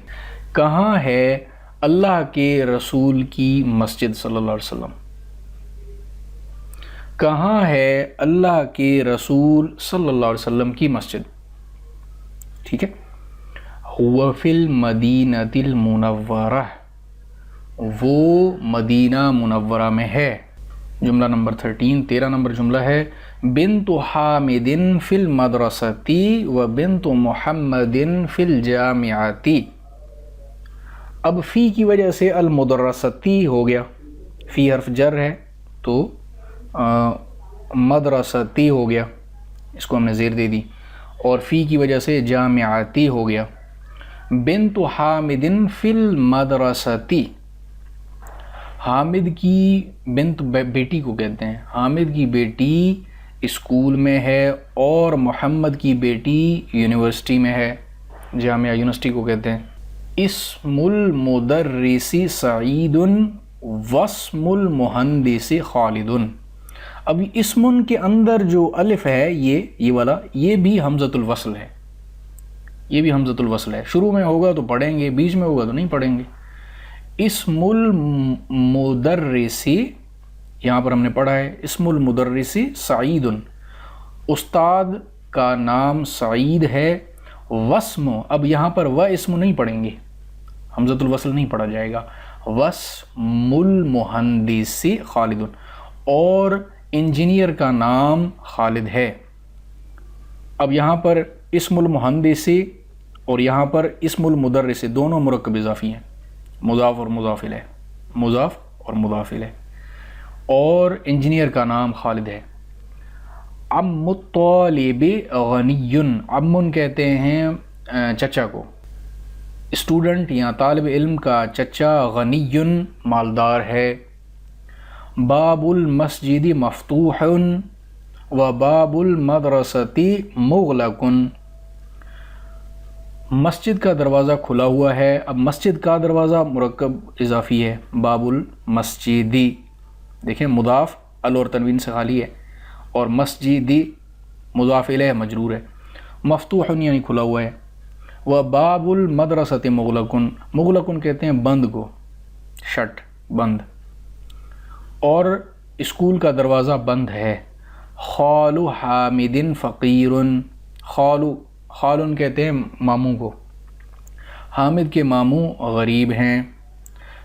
کہاں ہے اللہ کے رسول کی مسجد صلی اللہ علیہ وسلم، کہاں ہے اللہ کے رسول صلی اللہ علیہ وسلم کی مسجد. ٹھیک ہے، هو فی المدینۃ المنورہ، وہ مدینہ منورہ میں ہے. جملہ نمبر 13 نمبر جملہ ہے بنت حامد فی المدرسۃ و بنت محمد فی الجامعۃ. اب فی کی وجہ سے المدرستی ہو گیا، فی حرف جر ہے تو مدرستی ہو گیا، اس کو ہم نے زیر دے دی، اور فی کی وجہ سے جامعاتی ہو گیا. بنت حامد فی المدرستی، حامد کی بنت بیٹی کو کہتے ہیں، حامد کی بیٹی اسکول میں ہے، اور محمد کی بیٹی یونیورسٹی میں ہے، جامعہ یونیورسٹی کو کہتے ہیں. اسم المدرس سعید واسم المہندس خالد. اب اسم کے اندر جو الف ہے یہ والا، یہ بھی حمزۃ الوصل ہے، یہ بھی حمزۃ الوصل ہے. شروع میں ہوگا تو پڑھیں گے، بیچ میں ہوگا تو نہیں پڑھیں گے. اسم المدرس، یہاں پر ہم نے پڑھا ہے اسم المدرس سعید، استاد کا نام سعید ہے. وسم، اب یہاں پر و اسم نہیں پڑھیں گے، حمزۃ الوصل نہیں پڑھا جائے گا. وسم المہندس خالد، اور انجینئر کا نام خالد ہے. اب یہاں پر اسم المہندس اور یہاں پر اسم المدرس دونوں مرکب اضافی ہیں، مضاف اور مضاف الیہ، مضاف اور مضاف الیہ. اور انجینئر کا نام خالد ہے. عم الطالب غنی، عم کہتے ہیں چچا کو. اسٹوڈنٹ یا طالب علم کا چچا غنی مالدار ہے. باب المسجد مفتوح و باب المدرسۃ مغلق، مسجد کا دروازہ کھلا ہوا ہے. اب مسجد کا دروازہ مرکب اضافی ہے، باب المسجدی، دیکھیں مضاف ال اور تنوین سے خالی ہے، اور مسجدی مضاف الیہ مجرور ہے. مفتوح یعنی کھلا ہوا ہے. و باب المدرسۃ مغلق، مغلق کہتے ہیں بند کو، شٹ بند. اور اسکول کا دروازہ بند ہے. خال حامد فقیر، خال کہتے ہیں ماموں کو، حامد کے ماموں غریب ہیں.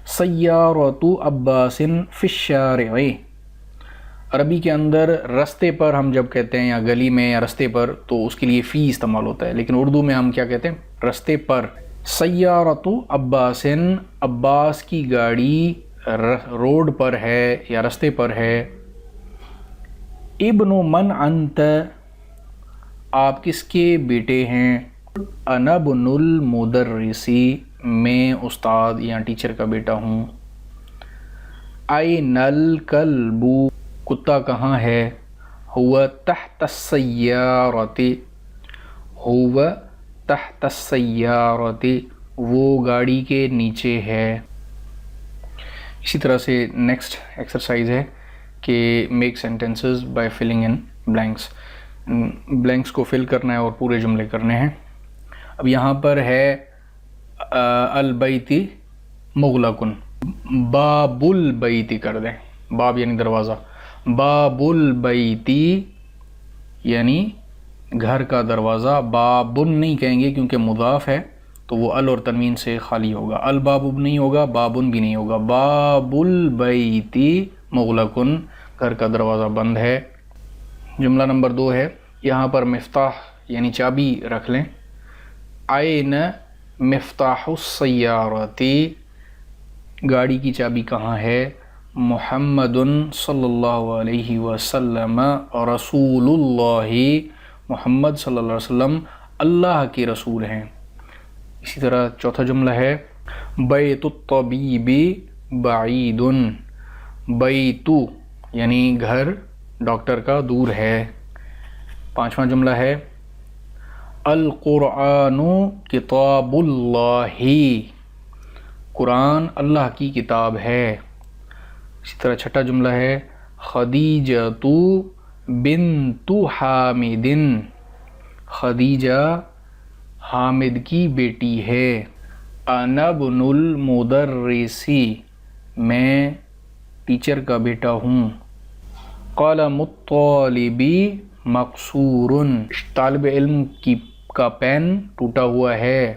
سیارۃ عباس فی الشارع، عربی کے اندر رستے پر ہم جب کہتے ہیں یا گلی میں یا رستے پر تو اس کے لیے فی استعمال ہوتا ہے، لیکن اردو میں ہم کیا کہتے ہیں؟ رستے پر. سیارۃ عباس، عباس کی گاڑی روڈ پر ہے یا رستے پر ہے. ابن من انت، آپ کس کے بیٹے ہیں؟ انا ابن المدرسی، میں استاد یا ٹیچر کا بیٹا ہوں. این الکلب، کتا کہاں ہے؟ ہوا تحت السیارۃ، ہوا تحت السیارۃ، وہ گاڑی کے نیچے ہے. اسی طرح سے نیکسٹ ایکسرسائز ہے کہ make sentences by filling in blanks, blanks کو فل کرنا ہے اور پورے جملے کرنے ہیں. اب یہاں پر ہے البیت مغلق، باب البیت کر دیں، باب یعنی دروازہ، باب البیت یعنی گھر کا دروازہ. بابن نہیں کہیں گے کیونکہ مضاف ہے تو وہ ال اور تنوین سے خالی ہوگا. الباب نہیں ہوگا، بابن بھی نہیں ہوگا. باب البیت مغلق، گھر کا دروازہ بند ہے. جملہ نمبر 2 ہے، یہاں پر مفتاح یعنی چابی رکھ لیں. این مفتاح السیارۃ، گاڑی کی چابی کہاں ہے؟ محمد صلی اللہ علیہ وسلم رسول اللہ، محمد صلی اللہ علیہ وسلم اللہ کے رسول ہیں. اسی طرح چوتھا جملہ ہے بیت الطبیب بعید، بیت یعنی گھر ڈاکٹر کا دور ہے. پانچواں جملہ ہے القرآن کتاب اللہ، قرآن اللہ کی کتاب ہے. اسی طرح چھٹا جملہ ہے خدیجۃ بنت حامد، خدیجہ حامد کی بیٹی ہے. انا ابن المدرس، میں ٹیچر کا بیٹا ہوں. قلم الطالب مکسور، طالب علم کا پین ٹوٹا ہوا ہے.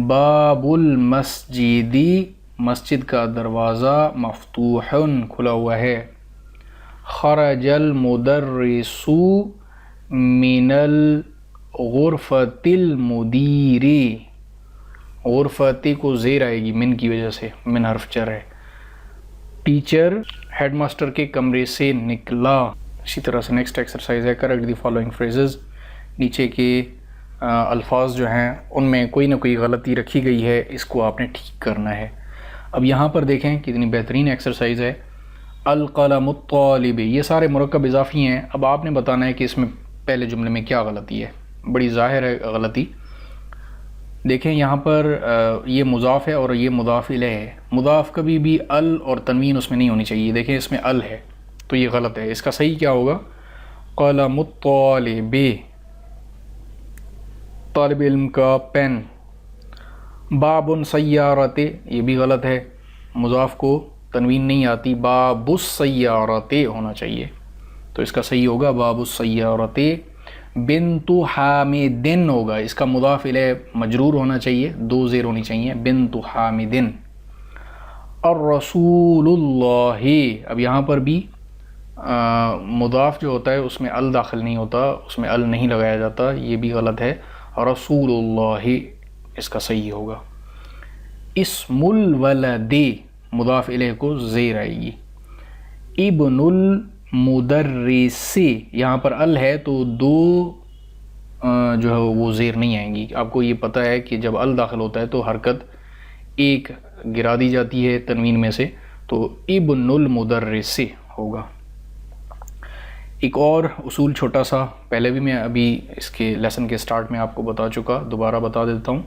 باب المسجد، مسجد کا دروازہ مفتوح کھلا ہوا ہے. خرج المدرس من الغرفۃ المدیر، غرفتی کو زیر آئے گی من کی وجہ سے، من حرف جر ہے. ٹیچر ہیڈ ماسٹر کے کمرے سے نکلا. اسی طرح سے نیکسٹ ایکسرسائز ہے کریکٹ دی فالوئنگ فریزز. نیچے کے الفاظ جو ہیں ان میں کوئی نہ کوئی غلطی رکھی گئی ہے، اس کو آپ نے ٹھیک کرنا ہے. اب یہاں پر دیکھیں کتنی بہترین ایکسرسائز ہے. القلم الطالب، یہ سارے مرکب اضافی ہیں. اب آپ نے بتانا ہے کہ اس میں پہلے جملے میں کیا غلطی ہے. بڑی ظاہر ہے غلطی. دیکھیں یہاں پر یہ مضاف ہے اور یہ مضاف الیہ ہے. مضاف کبھی بھی ال اور تنوین اس میں نہیں ہونی چاہیے. دیکھیں اس میں ال ہے تو یہ غلط ہے. اس کا صحیح کیا ہوگا؟ قلم الطالب، طالب علم کا پین. باب سیارت، یہ بھی غلط ہے، مضاف کو تنوین نہیں آتی، باب السیارت ہونا چاہیے. تو اس کا صحیح ہوگا باب السیارت. بنت حامد ہوگا، اس کا مضاف الیہ مجرور ہونا چاہیے، 2 زیر ہونی چاہیے. بنت حامد. الرسول اللہ، اب یہاں پر بھی مضاف جو ہوتا ہے اس میں ال داخل نہیں ہوتا، اس میں ال نہیں لگایا جاتا، یہ بھی غلط ہے. رسول اللہ اس کا صحیح ہوگا. اسم الولد مضاف الیہ کو زیر آئے گی. ابن المدرس یہاں پر ال ہے تو دو جو ہے وہ زیر نہیں آئیں گی. آپ کو یہ پتہ ہے کہ جب ال داخل ہوتا ہے تو حرکت ایک گرا دی جاتی ہے تنوین میں سے، تو ابن المدرس ہوگا. ایک اور اصول چھوٹا سا، پہلے بھی میں ابھی اس کے لیسن کے سٹارٹ میں آپ کو بتا چکا، دوبارہ بتا دیتا ہوں.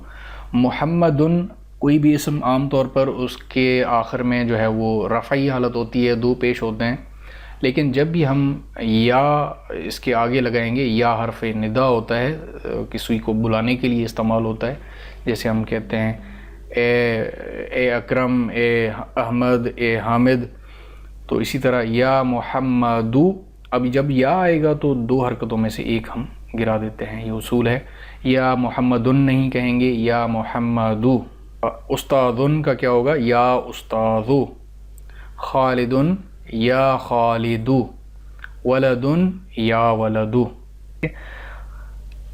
محمدن کوئی بھی اسم عام طور پر اس کے آخر میں جو ہے وہ رفعی حالت ہوتی ہے، دو پیش ہوتے ہیں. لیکن جب بھی ہم یا اس کے آگے لگائیں گے، یا حرف ندا ہوتا ہے، کسی کو بلانے کے لیے استعمال ہوتا ہے. جیسے ہم کہتے ہیں اے اکرم، اے احمد، اے حامد. تو اسی طرح یا محمدو، ابھی جب یا آئے گا تو دو حرکتوں میں سے ایک ہم گرا دیتے ہیں، یہ اصول ہے. یا محمدن نہیں کہیں گے، یا محمدو. استاذن کا کیا ہوگا؟ یا استاذو. خالدن یا خالدو. ولدن یا ولدو.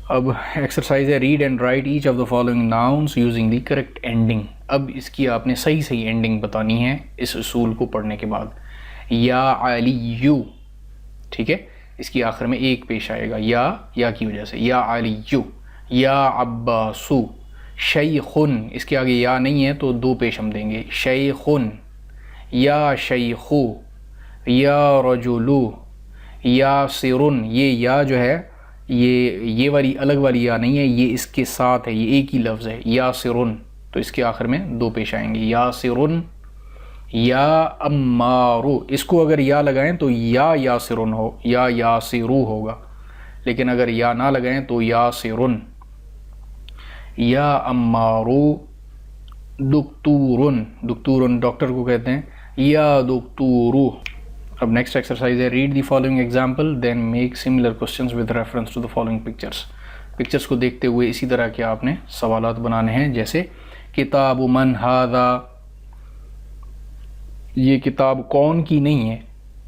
اب ایکسرسائز ہے read and write each of the following nouns using the correct ending. اب اس کی آپ نے صحیح اینڈنگ بتانی ہے اس اصول کو پڑھنے کے بعد. یا علیو، ٹھیک ہے، اس کی آخر میں ایک پیش آئے گا یا کی وجہ سے. یا علیو. یا عباسو. شیخن، اس کے آگے یا نہیں ہے تو دو پیش ہم دیں گے. شیخن. یا شیخو. یا رجلو. یا سرن. یہ یا جو ہے یہ والی الگ والی یا نہیں ہے، یہ اس کے ساتھ ہے، یہ ایک ہی لفظ ہے. یا سرن، تو اس کے آخر میں دو پیش آئیں گے. یا سرن. یا امارو، اس کو اگر یا لگائیں تو یا یاسرن ہو، یا یاسرو ہوگا. لیکن اگر یا نہ لگائیں تو یاسرن. یا امارو. دکتورن، دکتورن ڈاکٹر کو کہتے ہیں. یا دکتورو. اب نیکسٹ ایکسرسائز ہے read the following example then make similar questions with reference to the following pictures. Pictures کو دیکھتے ہوئے اسی طرح کے آپ نے سوالات بنانے ہیں. جیسے کتاب من ھذا، یہ کتاب کون کی نہیں ہے،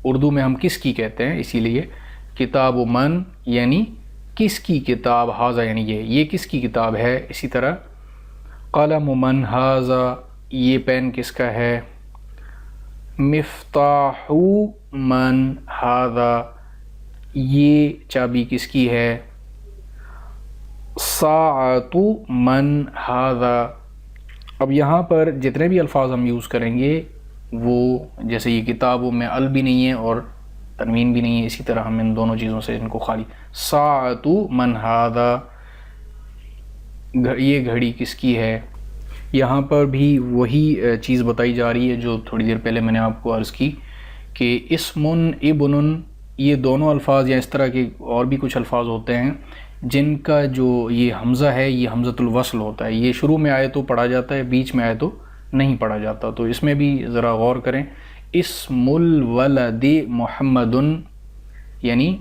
اردو میں ہم کس کی کہتے ہیں، اسی لیے کتاب من یعنی کس کی کتاب، ھذا یعنی یہ کس کی کتاب ہے. اسی طرح قلم من ھذا، یہ پین کس کا ہے. مفتاح من ھذا، یہ چابی کس کی ہے. ساعۃ من ھذا. اب یہاں پر جتنے بھی الفاظ ہم یوز کریں گے وہ، جیسے یہ کتابوں میں ال بھی نہیں ہے اور تنوین بھی نہیں ہے، اسی طرح ہم ان دونوں چیزوں سے ان کو خالی. ساعۃ من ھذا، یہ گھڑی کس کی ہے. یہاں پر بھی وہی چیز بتائی جا رہی ہے جو تھوڑی دیر پہلے میں نے آپ کو عرض کی کہ اسمن ابن، یہ دونوں الفاظ یا اس طرح کے اور بھی کچھ الفاظ ہوتے ہیں جن کا جو یہ حمزہ ہے یہ حمزۃ الوصل ہوتا ہے. یہ شروع میں آئے تو پڑھا جاتا ہے، بیچ میں آئے تو نہیں پڑھا جاتا. تو اس میں بھی ذرا غور کریں. اسم الولد محمدن، یعنی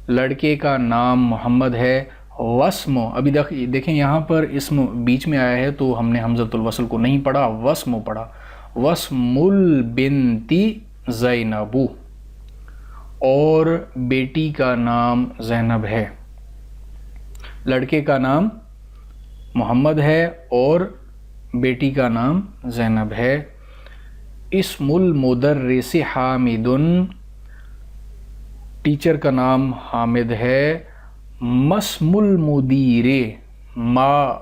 لڑکے کا نام محمد ہے. وسم، ابھی دیکھیں یہاں پر اسم بیچ میں آیا ہے تو ہم نے حمزۃ الوصل کو نہیں پڑھا، وسم پڑھا. وسم البنتی زینب، اور بیٹی کا نام زینب ہے. لڑکے کا نام محمد ہے اور بیٹی کا نام زینب ہے. اسم المدرس حامد، ٹیچر کا نام حامد ہے. مسم المدیر، ما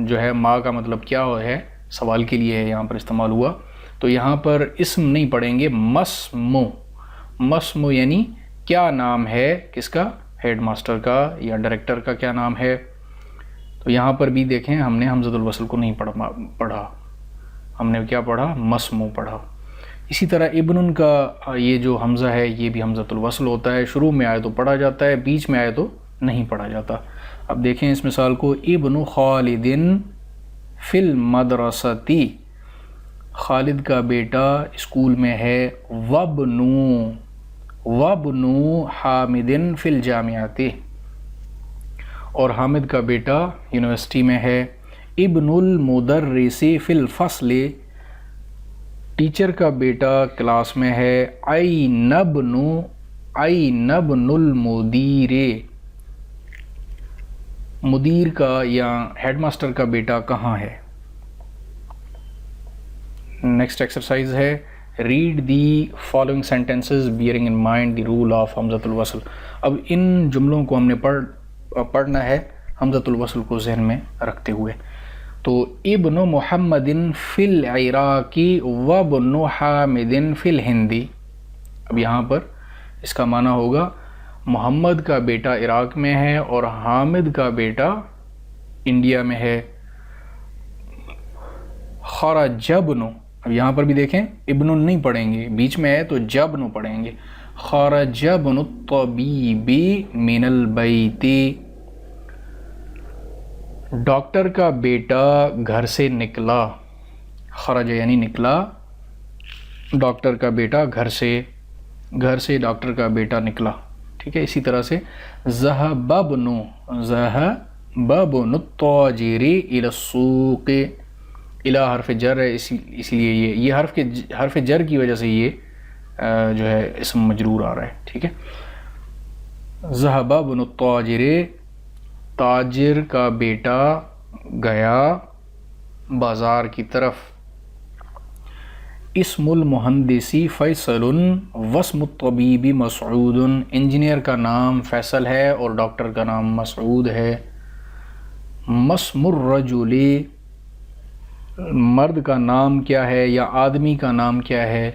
جو ہے ما کا مطلب کیا ہے، سوال کے لیے ہے یہاں پر استعمال ہوا، تو یہاں پر اسم نہیں پڑھیں گے، مسم. مسم یعنی کیا نام ہے، کس کا، ہیڈ ماسٹر کا یا ڈائریکٹر کا کیا نام ہے. تو یہاں پر بھی دیکھیں ہم نے حمزۃ الوصل کو نہیں پڑھا، ہم نے کیا پڑھا، مسمو پڑھا. اسی طرح ابن کا یہ جو حمزہ ہے یہ بھی حمزۃ الوصل ہوتا ہے، شروع میں آئے تو پڑھا جاتا ہے، بیچ میں آئے تو نہیں پڑھا جاتا. اب دیکھیں اس مثال کو. ابن خالد فی المدرسۃ، خالد کا بیٹا اسکول میں ہے. وابن حامد فی الجامعۃ، اور حامد کا بیٹا یونیورسٹی میں ہے. ابن المدرس فی الفصل، ٹیچر کا بیٹا کلاس میں ہے. این ابن أين ابن المدیر، مدیر کا یا ہیڈ ماسٹر کا بیٹا کہاں ہے؟ نیکسٹ ایکسرسائز ہے read the following sentences bearing in mind the rule of حمزۃ الوصل. اب ان جملوں کو ہم نے پڑھنا ہے حمزۃ الوصل کو ذہن میں رکھتے ہوئے. تو ابن محمد فی العراق وابن حامد فی الہندی. اب یہاں پر اس کا معنی ہوگا محمد کا بیٹا عراق میں ہے اور حامد کا بیٹا انڈیا میں ہے. خرج ابن، اب یہاں پر بھی دیکھیں ابن نہیں پڑھیں گے، بیچ میں ہے تو جبن پڑھیں گے. خرج ابن الطبیب من البیت، ڈاکٹر کا بیٹا گھر سے نکلا. خرج یعنی نکلا، ڈاکٹر کا بیٹا گھر سے ڈاکٹر کا بیٹا نکلا. ٹھیک ہے. اسی طرح سے ذهب ابن التاجر الى السوق، الى حرف جر ہے اس لیے یہ حرف جر کی وجہ سے یہ جو ہے اسم مجرور آ رہا ہے. ٹھیک ہے. ذهب ابن التاجر، تاجر کا بیٹا گیا بازار کی طرف. اسم المہندسی فیصل واسم الطبیب مسعود، انجینئر کا نام فیصل ہے اور ڈاکٹر کا نام مسعود ہے. مسم الرجل، مرد کا نام کیا ہے یا آدمی کا نام کیا ہے؟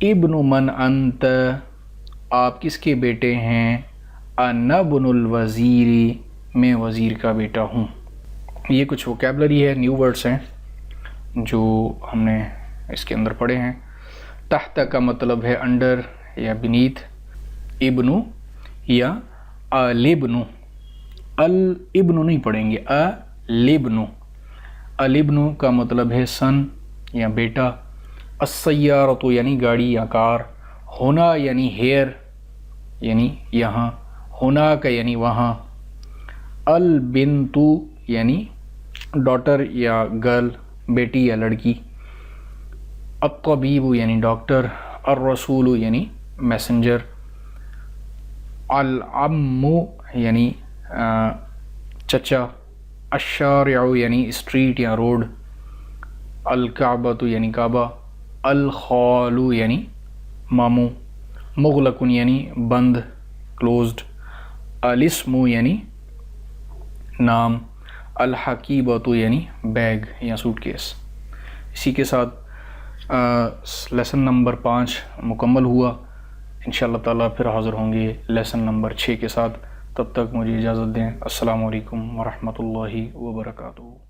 ابن من انت، آپ کس کے بیٹے ہیں؟ انا ابن الوزیر، میں وزیر کا بیٹا ہوں. یہ کچھ ووکیبلری ہے، نیو ورڈز ہیں جو ہم نے اس کے اندر پڑھے ہیں. تحت کا مطلب ہے انڈر یا بنیتھ. ابن یا الابن، الابن نہیں پڑھیں گے، الابن. الابن کا مطلب ہے سن یا بیٹا. السیارۃ یعنی گاڑی یا کار. ہونا یعنی ہیئر یعنی یہاں. ہونا کا یعنی وہاں. البنت یعنی ڈاٹر یا گرل، بیٹی یا لڑکی. الطبیب یعنی ڈاکٹر. الرسول یعنی میسنجر. العم یعنی چچا. الشارع یعنی اسٹریٹ یا روڈ. الکعبۃ یعنی کعبہ. الخال یعنی ماموں. مغلق یعنی بند، کلوزڈ. الاسم یعنی نام. الحقیبۃ یعنی بیگ یا سوٹ کیس. اسی کے ساتھ لیسن نمبر 5 مکمل ہوا. انشاءاللہ تعالیٰ پھر حاضر ہوں گے لیسن نمبر 6 کے ساتھ. تب تک مجھے اجازت دیں. السلام علیکم ورحمۃ اللہ وبرکاتہ.